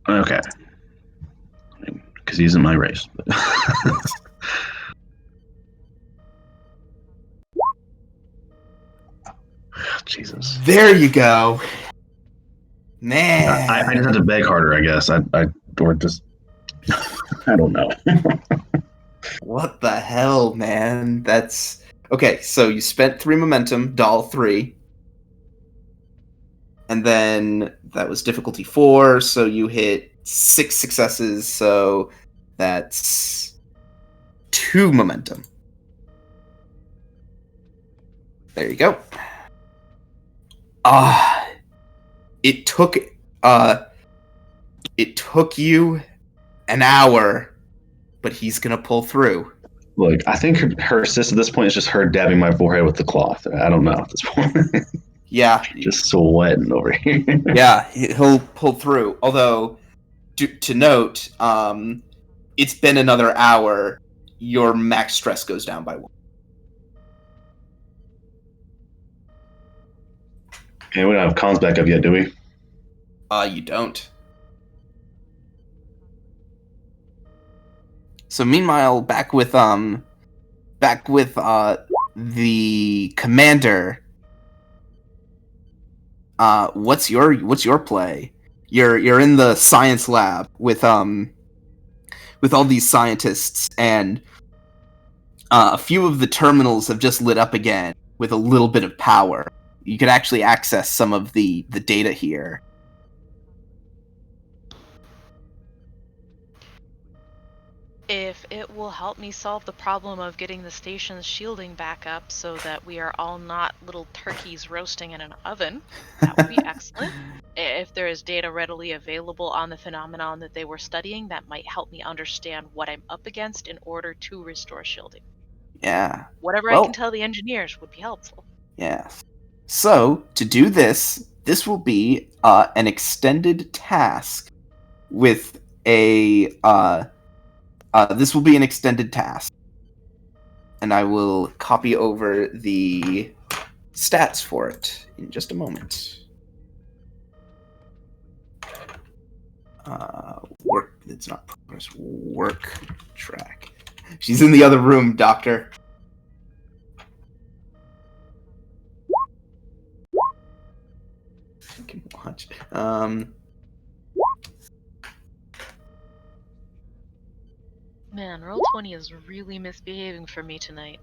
Okay. Because he's in my race. Jesus. There you go. Man. I just have to beg harder, I guess. Or just... I don't know. What the hell, man? That's... Okay, so you spent 3 momentum, doll 3. And then that was difficulty 4, so you hit 6 successes, so that's 2 momentum. There you go. It took you an hour, but he's gonna pull through. Look, I think her assist at this point is just her dabbing my forehead with the cloth. I don't know at this point. Yeah. Just sweating over here. Yeah, he'll pull through. Although, to note, it's been another hour. Your max stress goes down by 1. Okay, we don't have cons back up yet, do we? You don't. So meanwhile, back with the commander. What's your play? You're in the science lab with all these scientists, and a few of the terminals have just lit up again with a little bit of power. You could actually access some of the data here. If it will help me solve the problem of getting the station's shielding back up so that we are all not little turkeys roasting in an oven, that would be excellent. If there is data readily available on the phenomenon that they were studying, that might help me understand what I'm up against in order to restore shielding. Yeah. Whatever I can tell the engineers would be helpful. Yeah. So, to do this will be an extended task with a... this will be an extended task. And I will copy over the stats for it in just a moment. Work... It's not progress. Work track. She's in the other room, Doctor. I can watch. Man, Roll20 is really misbehaving for me tonight.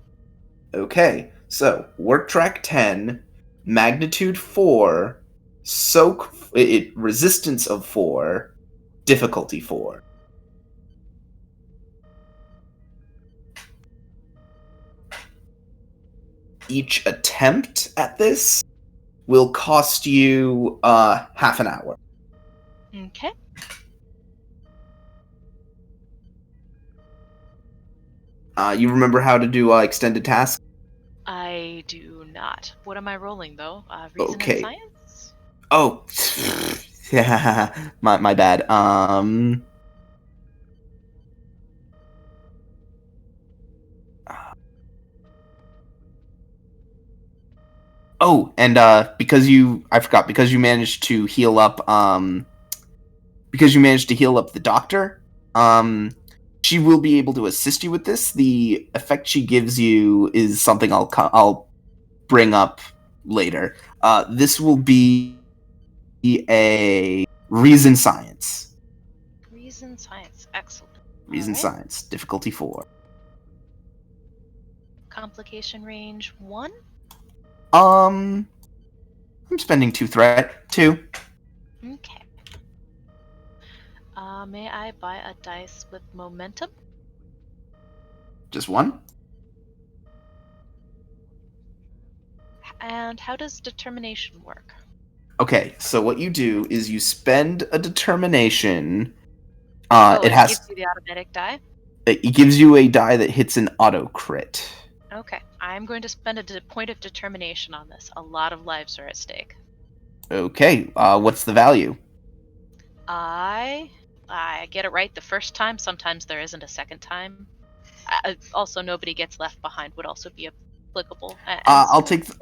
Okay, so work track 10, magnitude 4, soak resistance of 4, difficulty 4. Each attempt at this will cost you half an hour. Okay. You remember how to do extended tasks? I do not. What am I rolling, though? Reason and science? Oh, yeah, my bad. Oh, and because you managed to heal up, the doctor, she will be able to assist you with this. The effect she gives you is something I'll bring up later. This will be a reason science. Reason science, excellent. Reason science, difficulty 4. complication range 1? I'm spending 2 threat. 2. Okay. May I buy a dice with momentum? Just 1? And how does determination work? Okay, so what you do is you spend a determination. It gives you the automatic die? It gives you a die that hits an auto crit. Okay, I'm going to spend a point of determination on this. A lot of lives are at stake. Okay, what's the value? I get it right the first time. Sometimes there isn't a second time. Also, nobody gets left behind would also be applicable. I'll take the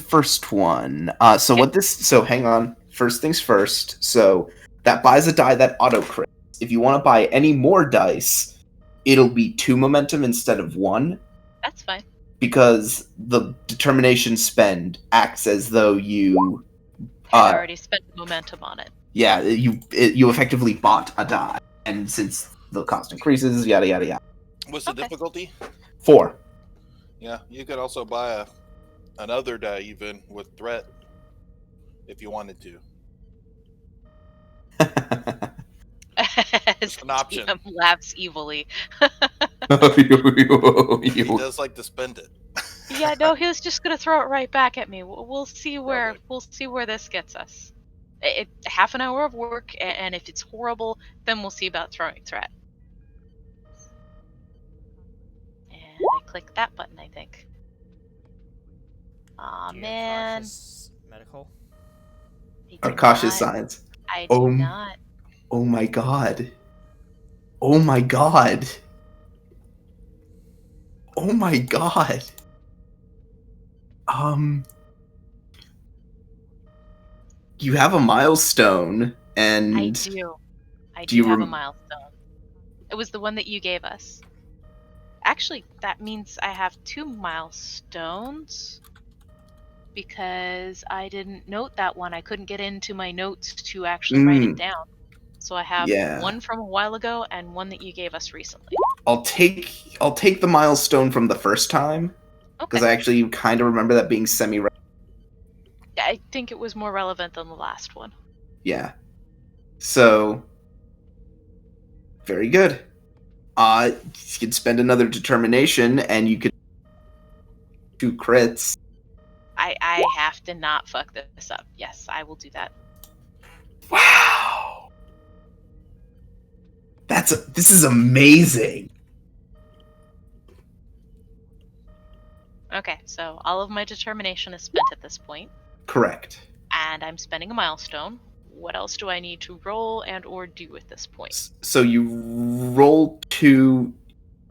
first one. So hang on. First things first. So that buys a die that auto crit. If you want to buy any more dice, it'll be 2 momentum instead of 1. That's fine. Because the determination spend acts as though you had already spent momentum on it. Yeah, you effectively bought a die, and since the cost increases, yada yada yada. What's the difficulty? 4. Yeah, you could also buy another die even with threat if you wanted to. As an option. DM laughs evilly. He does like to spend it. Yeah, no, he's just gonna throw it right back at me. We'll see where this gets us. Half an hour of work, and if it's horrible, then we'll see about throwing threat. And I click that button, I think. Aw, man. Medical? Cautious science. I do not. Oh my god. Oh my god. Oh my god. You have a milestone, and I do. I do have a milestone. It was the one that you gave us. Actually, that means I have 2 milestones because I didn't note that one. I couldn't get into my notes to actually write it down. So I have one from a while ago and one that you gave us recently. I'll take the milestone from the first time because I actually kind of remember that being semi-relevant. I think it was more relevant than the last one. Yeah. So very good. You could spend another determination, and you could 2 crits. I have to not fuck this up. Yes, I will do that. Wow. This is amazing. Okay, so all of my determination is spent at this point. Correct. And I'm spending a milestone. What else do I need to roll and or do at this point? So you roll 2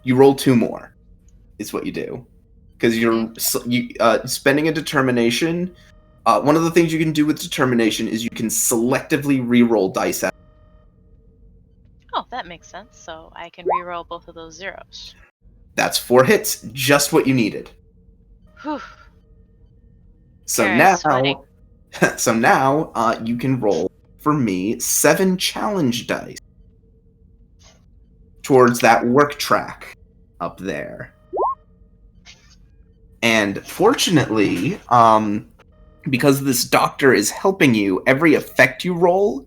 more is what you do. Because you're spending a determination. One of the things you can do with determination is you can selectively re-roll dice out. Oh, that makes sense. So I can re-roll both of those zeros. That's 4 hits, just what you needed. Whew. So now you can roll for me 7 challenge dice towards that work track up there. And fortunately, because this doctor is helping you, every effect you roll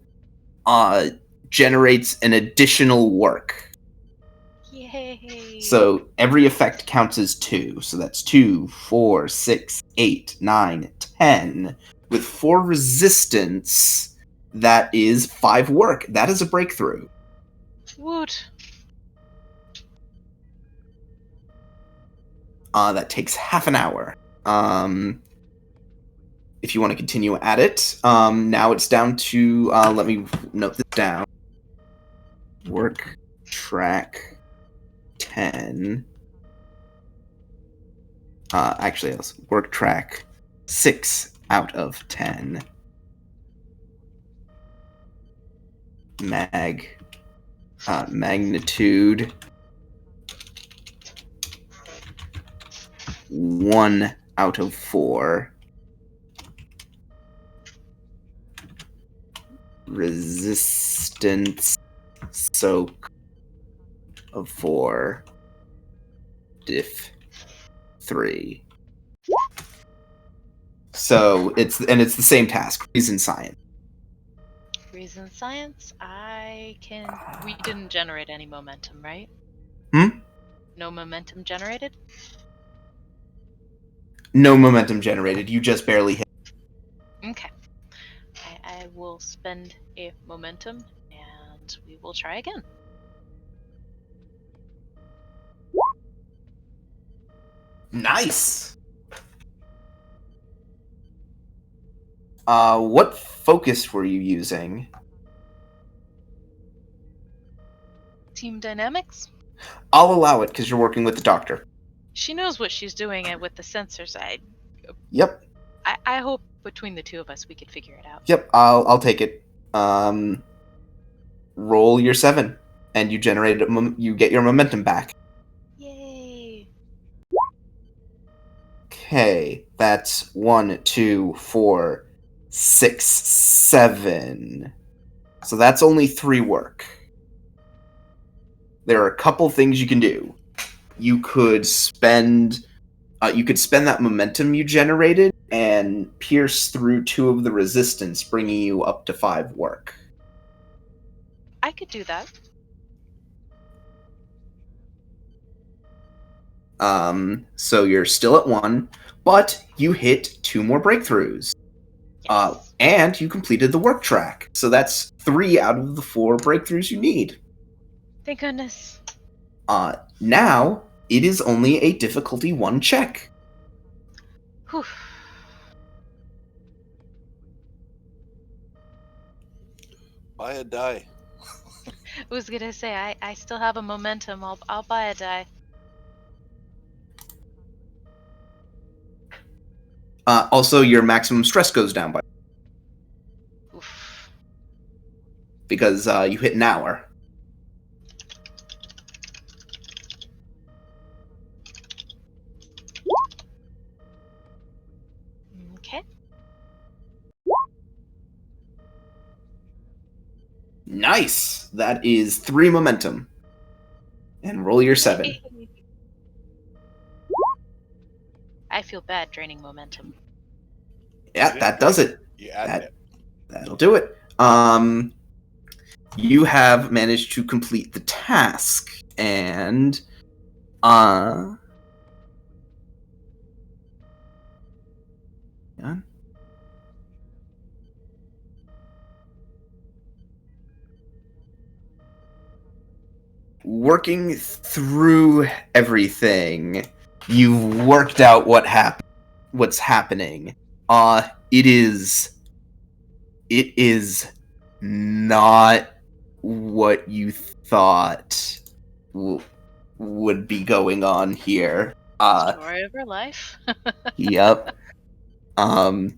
generates an additional work. Yay! So every effect counts as 2. So that's 2, 4, 6, 8, 9, 10. With 4 resistance, that is 5 work. That is a breakthrough. Woot. That takes half an hour. If you want to continue at it, now it's down to, let me note this down. Work track 10. Actually, let's work track 6 out of 10. Magnitude 1 out of 4. Resistance soak of 4. diff 3. So it's the same task, reason science. Reason science, we didn't generate any momentum, right? No momentum generated? No momentum generated, you just barely hit. Okay. I will spend a momentum, and we will try again. Nice! What focus were you using? Team dynamics? I'll allow it, because you're working with the doctor. She knows what she's doing, and with the sensors, Yep. I hope between the two of us we could figure it out. Yep, I'll take it. Roll your 7, and you you get your momentum back. Yay! Okay, that's 1, 2, 4, 6, 7. So that's only 3 work. There are a couple things you can do. You could spend that momentum you generated and pierce through 2 of the resistance, bringing you up to 5 work. I could do that. So you're still at 1, but you hit 2 more breakthroughs. Yes. And you completed the work track. So that's 3 out of the 4 breakthroughs you need. Thank goodness. Now, it is only a difficulty 1 check. Whew. Buy a die. I was gonna say, I still have a momentum. I'll buy a die. Also, your maximum stress goes down by... Oof. Because you hit an hour. Okay. Nice! That is 3 momentum. And roll your 7. I feel bad draining momentum. Yeah, that does it. You added it. That'll do it. You have managed to complete the task, and yeah. Working through everything, you've worked out what's happening. It is not what you thought would be going on here. Story of her life. Yep. Hang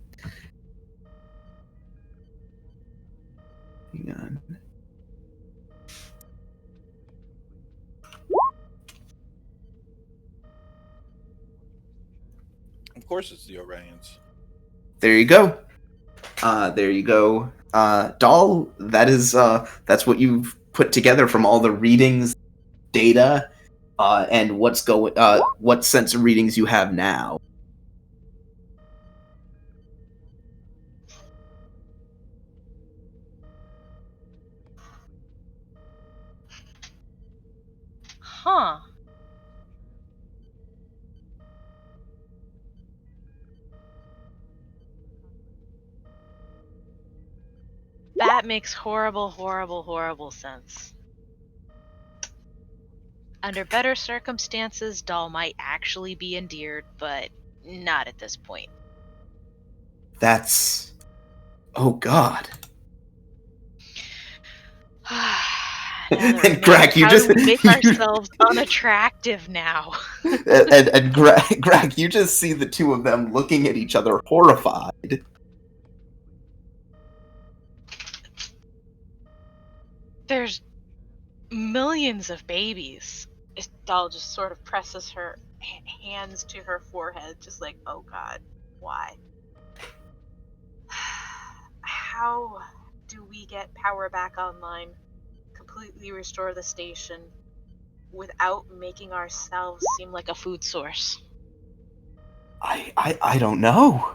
on. Of course, it's the Orions. There you go. There you go. Doll, that's what you've put together from all the readings, data, and what sense of readings you have now. Huh. That makes horrible, horrible, horrible sense. Under better circumstances, Doll might actually be endeared, but not at this point. That's... Oh, God. And Greg, you just... How do we make ourselves unattractive now? and Greg, you just see the two of them looking at each other horrified. There's millions of babies. Doll just sort of presses her hands to her forehead, just like, oh God, why? How do we get power back online, completely restore the station, without making ourselves seem like a food source? I don't know.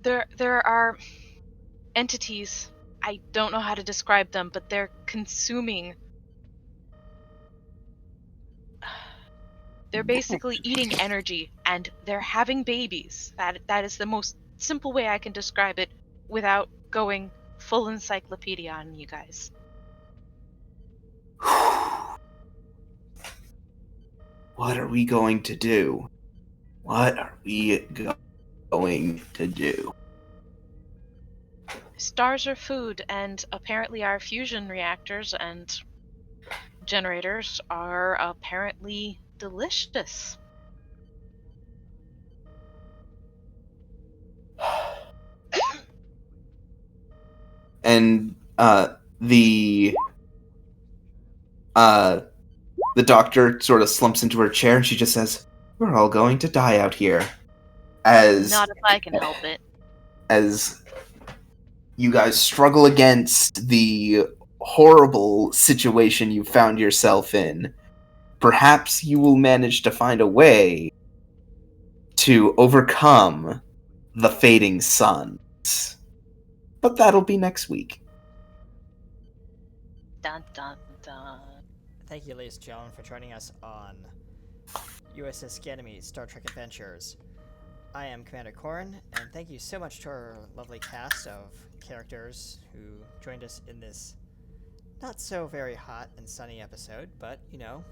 There are entities, I don't know how to describe them, but they're consuming. They're basically eating energy, and they're having babies. That is the most simple way I can describe it without going full encyclopedia on you guys. What are we going to do? What are we going to do? Stars are food, and apparently our fusion reactors and generators are apparently delicious. And the doctor sort of slumps into her chair and she just says, "We're all going to die out here." Not if I can help it. As you guys struggle against the horrible situation you found yourself in, perhaps you will manage to find a way to overcome the fading suns. But that'll be next week. Dun dun dun. Thank you, ladies and gentlemen, for joining us on USS Ganymede Star Trek Adventures. I am Commander Corrin, and thank you so much to our lovely cast of characters who joined us in this not so very hot and sunny episode, but, you know,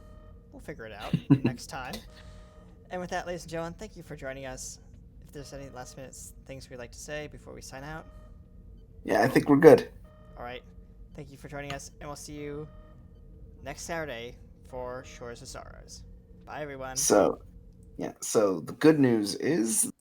we'll figure it out next time. And with that, ladies and gentlemen, thank you for joining us. If there's any last minute things we'd like to say before we sign out. Yeah, I think we're good. All right. Thank you for joining us, and we'll see you next Saturday for Shores of Sorrows. Bye, everyone. So the good news is